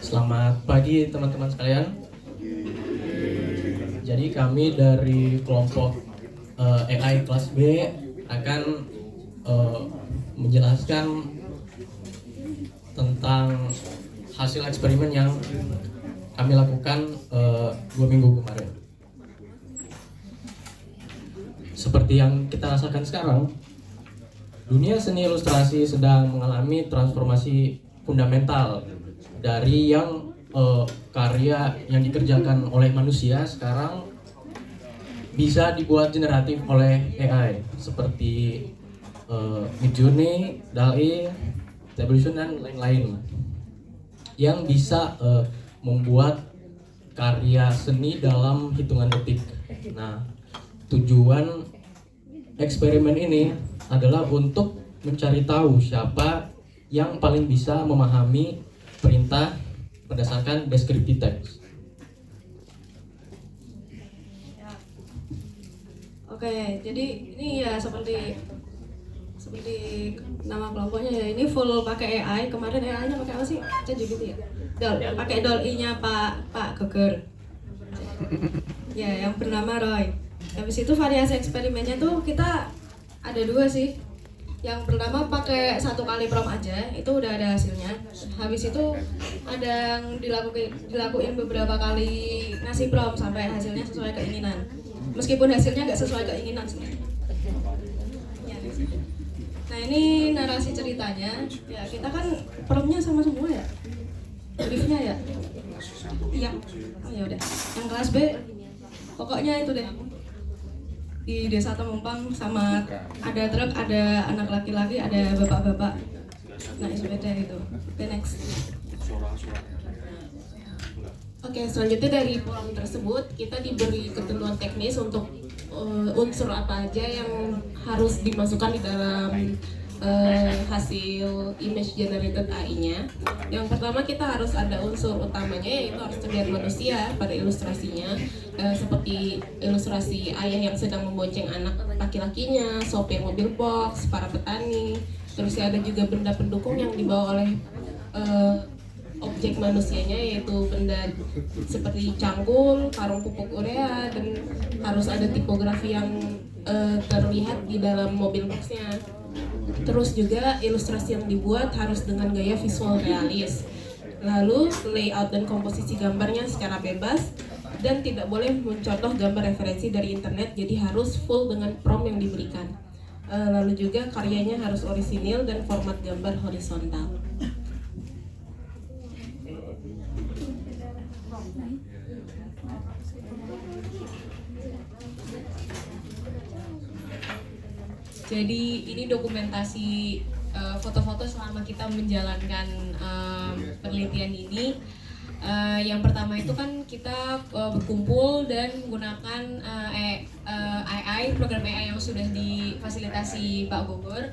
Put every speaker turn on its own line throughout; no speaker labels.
Selamat pagi teman-teman sekalian. Jadi kami dari kelompok AI kelas B akan menjelaskan tentang hasil eksperimen yang kami lakukan 2 minggu kemarin. Seperti yang kita rasakan sekarang, dunia seni ilustrasi sedang mengalami transformasi fundamental dari yang karya yang dikerjakan oleh manusia sekarang bisa dibuat generatif oleh AI seperti Midjourney, DALL-E, Stable Diffusion dan lain-lain yang bisa membuat karya seni dalam hitungan detik. Nah, tujuan eksperimen ini adalah untuk mencari tahu siapa yang paling bisa memahami perintah berdasarkan descriptive text.
Oke, jadi ini ya seperti nama kelompoknya ya, ini full pakai AI. Kemarin AI-nya pakai apa sih? ChatGPT ya? Pakai DALL-E-nya Pak Geger. Ya, yang bernama Roy. Habis itu variasi eksperimennya tuh kita ada 2 sih. Yang pertama pakai 1 kali prompt aja, itu udah ada hasilnya. Habis itu ada yang dilakuin beberapa kali ngasih prompt sampai hasilnya sesuai keinginan. Meskipun hasilnya nggak sesuai keinginan sebenarnya. Ya. Nah, ini narasi ceritanya. Ya, kita kan promptnya sama semua ya. Briefnya ya. Iya. Oh ya udah. Yang kelas B, pokoknya itu deh. Di desa Temumpang sama ada truk, ada anak laki-laki, ada bapak-bapak naik sepeda gitu. Oke, next.
Oke, selanjutnya dari forum tersebut kita diberi ketentuan teknis untuk unsur apa aja yang harus dimasukkan di dalam hasil image generated AI-nya. Yang pertama kita harus ada unsur utamanya, yaitu harus terlihat manusia pada ilustrasinya, seperti ilustrasi ayah yang sedang membonceng anak laki-lakinya, sopir mobil box, para petani. Terus ada juga benda pendukung yang dibawa oleh objek manusianya, yaitu benda seperti cangkul, karung pupuk urea, dan harus ada tipografi yang terlihat di dalam mobil boxnya. Terus juga ilustrasi yang dibuat harus dengan gaya visual realis. Lalu layout dan komposisi gambarnya secara bebas dan tidak boleh mencontoh gambar referensi dari internet, jadi harus full dengan prompt yang diberikan. Lalu juga karyanya harus orisinil dan format gambar horizontal.
Jadi ini dokumentasi foto-foto selama kita menjalankan penelitian ini. Yang pertama itu kan kita berkumpul dan menggunakan AI, program AI yang sudah difasilitasi Pak Bogor.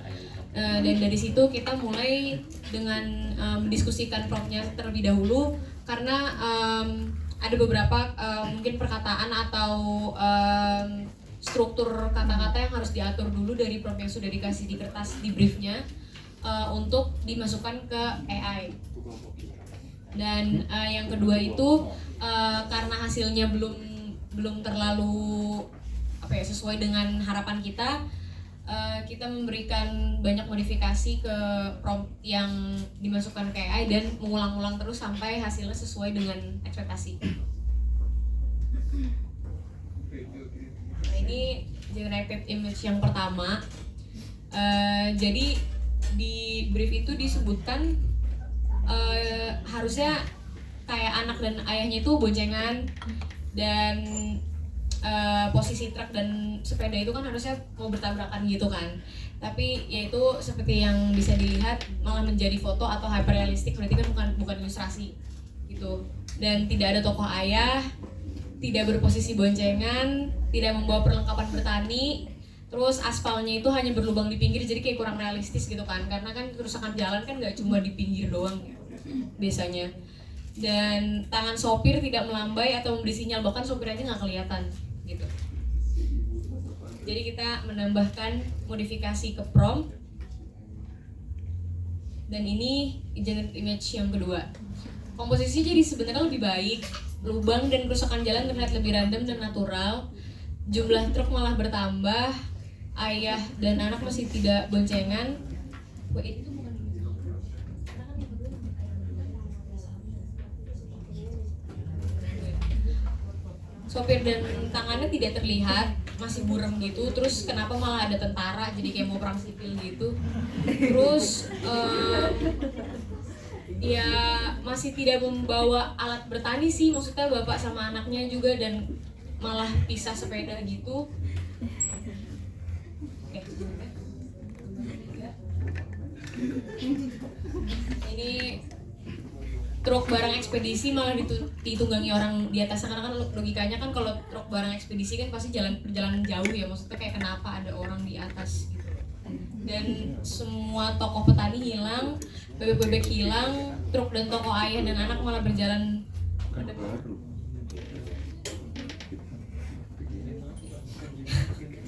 Dan dari situ kita mulai dengan mendiskusikan promptnya terlebih dahulu, karena ada beberapa mungkin perkataan atau struktur kata-kata yang harus diatur dulu dari prompt yang sudah dikasih di kertas di briefnya untuk dimasukkan ke AI. Dan yang kedua itu karena hasilnya belum terlalu sesuai dengan harapan kita, kita memberikan banyak modifikasi ke prompt yang dimasukkan ke AI dan mengulang-ulang terus sampai hasilnya sesuai dengan ekspektasi. Nah, ini generated image yang pertama. Jadi di brief itu disebutkan harusnya kayak anak dan ayahnya itu boncengan, dan posisi truk dan sepeda itu kan harusnya mau bertabrakan gitu kan. Tapi yaitu seperti yang bisa dilihat malah menjadi foto atau hyperrealistik, berarti kan bukan ilustrasi gitu. Dan tidak ada tokoh ayah, tidak berposisi boncengan, tidak membawa perlengkapan bertani. Terus aspalnya itu hanya berlubang di pinggir, jadi kayak kurang realistis gitu kan. Karena kan kerusakan jalan kan nggak cuma di pinggir doang ya, biasanya. Dan tangan sopir tidak melambai atau memberi sinyal, bahkan sopir aja nggak kelihatan gitu. Jadi kita menambahkan modifikasi ke prom. Dan ini generate image yang kedua. Komposisi jadi sebenarnya lebih baik. Lubang dan kerusakan jalan terlihat lebih random dan natural. Jumlah truk malah bertambah. Ayah dan anak masih tidak boncengan. Wait, itu bukan dulu. Sopir dan tangannya tidak terlihat, masih buram gitu. Terus kenapa malah ada tentara, jadi kayak mau perang sipil gitu. Terus ya masih tidak membawa alat bertani sih, maksudnya bapak sama anaknya juga, dan malah pisah sepeda gitu. Oke. Ini truk barang ekspedisi malah ditunggangi orang di atasnya, karena kan logikanya kan kalau truk barang ekspedisi kan pasti perjalanan jauh ya, maksudnya kayak kenapa ada orang di atas gitu. Dan semua toko petani hilang, bebek-bebek hilang, truk dan toko ayah dan anak malah berjalan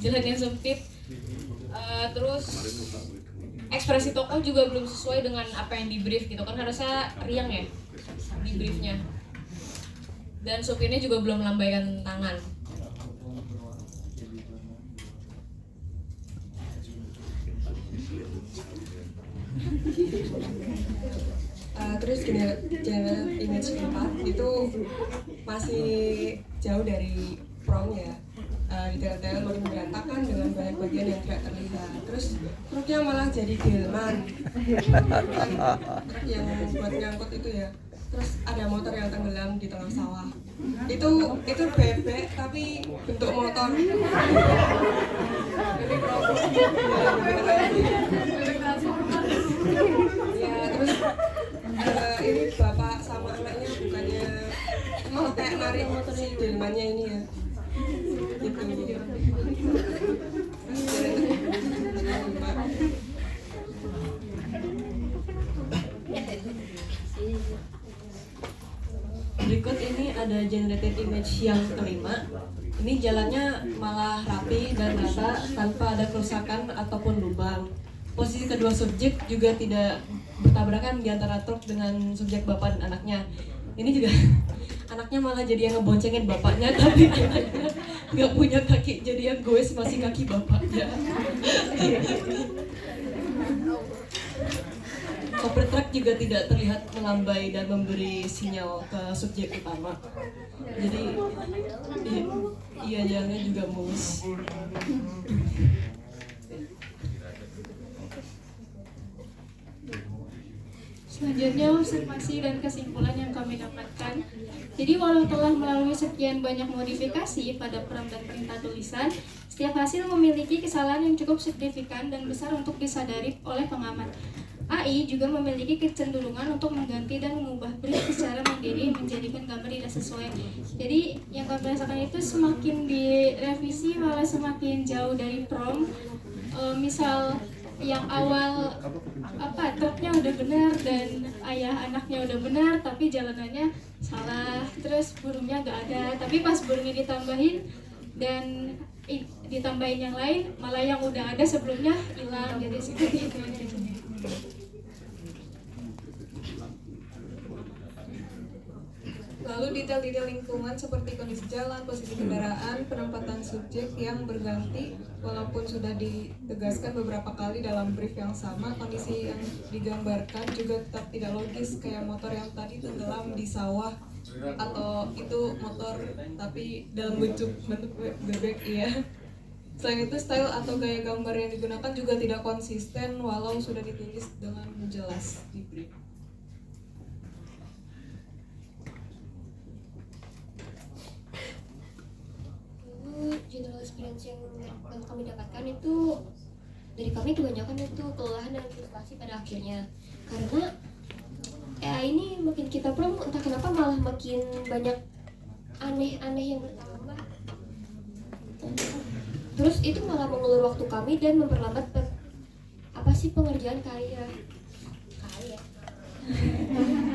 jalan yang sempit. Terus ekspresi toko juga belum sesuai dengan apa yang di brief gitu kan, harusnya riang ya di briefnya. Dan supirnya juga belum melambaikan tangan.
Terus generate image 4 itu masih jauh dari prom ya. Detail-detail makin berantakan dengan banyak bagian yang tidak terlihat. Terus truknya malah jadi delman, truk yang buat nyangkut itu ya. Terus ada motor yang tenggelam di tengah sawah. Itu bebek tapi bentuk motor. Ya terus ini bapak sama anaknya bukannya mau kayak narik si delmannya ini ya. Gitu.
Berikut ini ada generated image yang kelima. Ini jalannya malah rapi dan rata tanpa ada kerusakan ataupun lubang. Posisi kedua subjek juga tidak bertabrakan di antara truk dengan subjek bapak dan anaknya. Ini juga anaknya malah jadi yang ngeboncengin bapaknya, tapi anaknya nggak punya kaki, jadi yang goes masih kaki bapaknya. Sopir truk juga tidak terlihat melambai dan memberi sinyal ke subjek utama. Jadi iya jalannya juga mulus.
Selanjutnya observasi dan kesimpulan yang kami dapatkan. Jadi walau telah melalui sekian banyak modifikasi pada prom dan perintah tulisan, setiap hasil memiliki kesalahan yang cukup signifikan dan besar untuk disadari oleh pengamat. AI juga memiliki kecenderungan untuk mengganti dan mengubah brief secara mandiri, menjadikan gambar tidak sesuai. Jadi yang kami rasakan itu semakin direvisi malah semakin jauh dari prom. Misal yang awal truknya udah benar dan ayah anaknya udah benar, tapi jalanannya salah, terus burungnya nggak ada, tapi pas burungnya ditambahin dan ditambahin yang lain, malah yang udah ada sebelumnya hilang. Jadi seperti itu.
Lalu detail-detail lingkungan seperti kondisi jalan, posisi kendaraan, penempatan subjek yang berganti walaupun sudah ditegaskan beberapa kali dalam brief yang sama, kondisi yang digambarkan juga tetap tidak logis, kayak motor yang tadi tenggelam di sawah atau itu motor tapi dalam bentuk bebek ya. Selain itu style atau gaya gambar yang digunakan juga tidak konsisten walau sudah ditulis dengan jelas di brief.
General experience yang kami dapatkan itu dari kami kebanyakan itu kelelahan dan frustasi pada akhirnya, karena AI ini makin kita prom entah kenapa malah makin banyak aneh-aneh yang bertambah, terus itu malah mengulur waktu kami dan memperlambat pengerjaan karya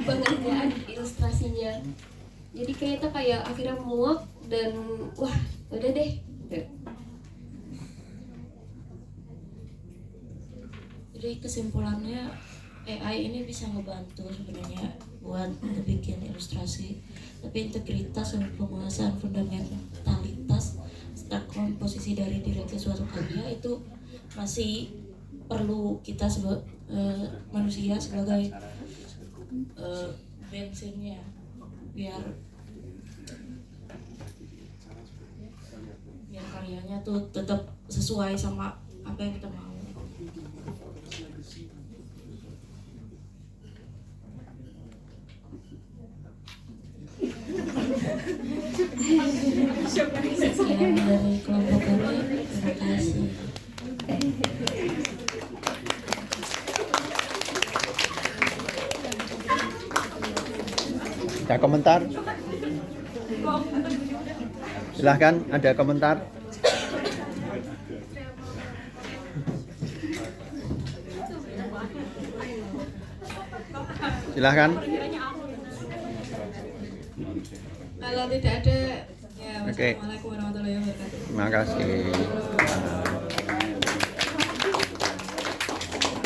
pengerjaan ilustrasinya. Jadi kita kayak akhirnya muak dan wah udah deh.
Jadi kesimpulannya AI ini bisa ngebantu sebenarnya buat bikin ilustrasi, tapi integritas dan penguasaan fundamentalitas serta komposisi dari direksi suatu karya itu masih perlu kita manusia sebagai bensinnya biar karyanya tuh tetap sesuai sama apa yang kita mau. Sekian dari kelompok kami, terima kasih.
Ada komentar? Silahkan, ada komentar? Silahkan.
Kalau tidak ada, ya
Oke.
wassalamualaikum warahmatullahi wabarakatuh.
Terima kasih.